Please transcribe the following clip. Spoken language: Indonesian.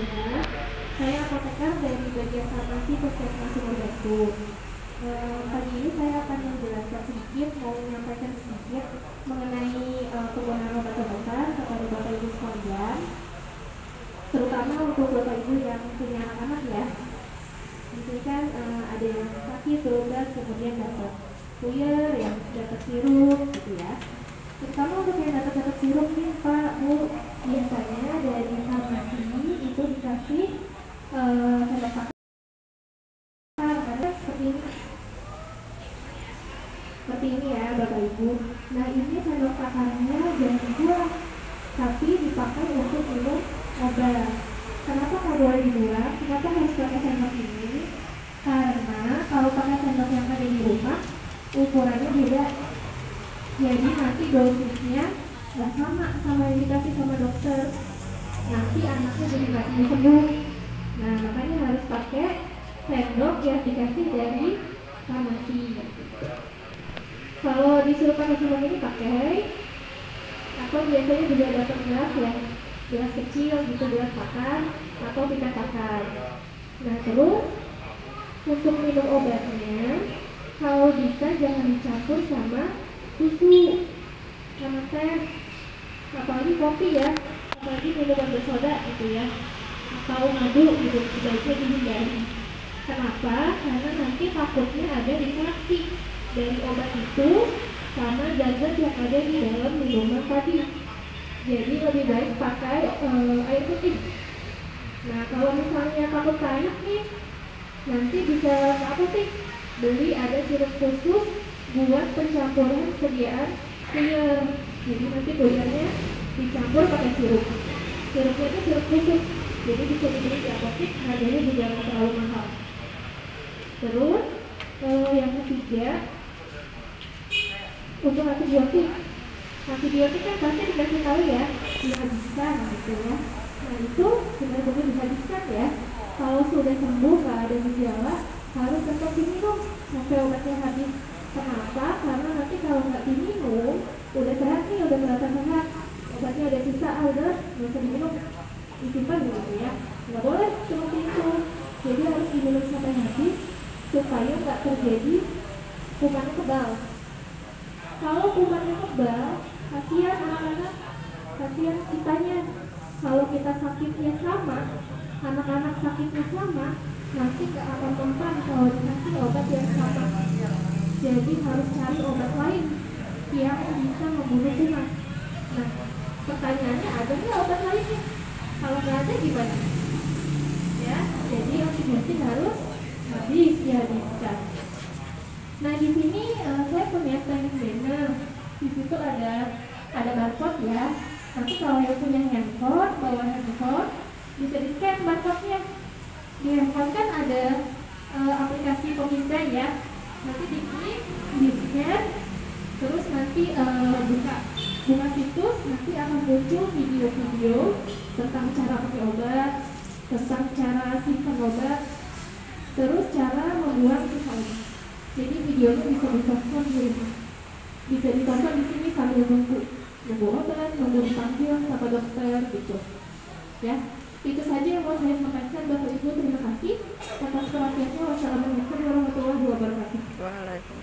semuanya. Saya apoteker dari bagian farmasi Puskesmas Sumur Batu. Pagi ini saya akan menjelaskan sedikit, mau menyampaikan sedikit mengenai penggunaan obat-obatan kepada Bapak Ibu sekalian, terutama untuk Bapak Ibu yang punya anak-anak ya. Mungkin kan ada yang sakit berobat kemudian dapat puyer, yang dapat sirup gitu ya. Terutama untuk yang dapat sirup nih Pak Bu, biasanya dari farmasi itu dikasih sendok makan karena seperti ini ya Bapak Ibu. Nah ini sendok makannya jangan dibuang, tapi dipakai untuk minum obat. Kenapa nggak boleh dibuang? Kenapa harus pakai sendok ini? Karena kalau pakai sendok yang ada di rumah ukurannya beda, jadi nanti dosisnya nggak sama yang dikasih sama dokter, nanti anaknya jadi nggak sembuh. Nah makanya harus pakai sendok yang dikasih dari farmasi. Kalau disuruh pakai sendok ini pakai, atau biasanya juga dapat gelas ya, gelas kecil gitu, gelas makan atau pipet makan. Nah terus untuk minum obatnya, kalau bisa jangan dicampur sama susu, sama teh, apalagi kopi ya, apalagi minuman bersoda gitu ya, atau madu gitu, sebaiknya dihindari. Kenapa? Karena nanti takutnya ada interaksi dari obat itu sama zat-zat yang ada di dalam minuman tadi. Jadi lebih baik pakai air putih. Nah kalau misalnya takut panas nih, nanti bisa apa sih? Beli ada sirup khusus buat pencampuran sediaan puyer. Jadi nanti puyernya dicampur pakai sirup. Sirupnya itu sirup khusus, jadi bisa dibeli di apotek, harganya juga nggak terlalu mahal. Terus yang ketiga, untuk antibiotik. Antibiotik kan pasti dikasih tahu ya, dihabiskan gitu ya. Nah itu benar-benar dihabiskan ya. Kalau sudah sembuh nggak ada gejala, harus tetap diminum sampai obatnya habis. Kenapa? Karena nanti kalau nggak diminum, udah sehat nih, udah merasa sehat, obatnya udah sisa, udah nggak usah diminum, disimpan gitu ya. Nggak boleh seperti itu. Jadi harus diminum sampai habis supaya nggak terjadi kumannya kebal. Kalau kumannya kebal, kasihan anak-anak, kasihan kitanya. Kalau kita sakitnya sama, anak-anak sakitnya sama, nanti nggak akan mempan kalau dikasih obat yang sama. Jadi harus cari obat lain yang bisa membunuh kuman. Nah, pertanyaannya ada nggak obat lainnya? Kalau nggak ada gimana? Ya, jadi antibiotik harus habis dihabiskan. Nah di sini saya punya teknik banner. Di situ ada barcode ya. Nanti kalau yang punya handphone, bawa handphone, bisa di scan barcode-nya. Di handphone kan ada aplikasi pemindai ya. Nanti diklik, di scan, terus nanti buka situs, nanti akan muncul video-video tentang cara pakai obat, tentang cara simpan obat, terus cara membuang sisa obat. Jadi videonya bisa ditonton di rumah, bisa ditonton di sini sambil nunggu obat, nunggu dipanggil sama dokter gitu. Ya, itu saja yang mau saya sampaikan Bapak Ibu. Terima kasih atas perhatiannya. Wassalamualaikum warahmatullahi wabarakatuh.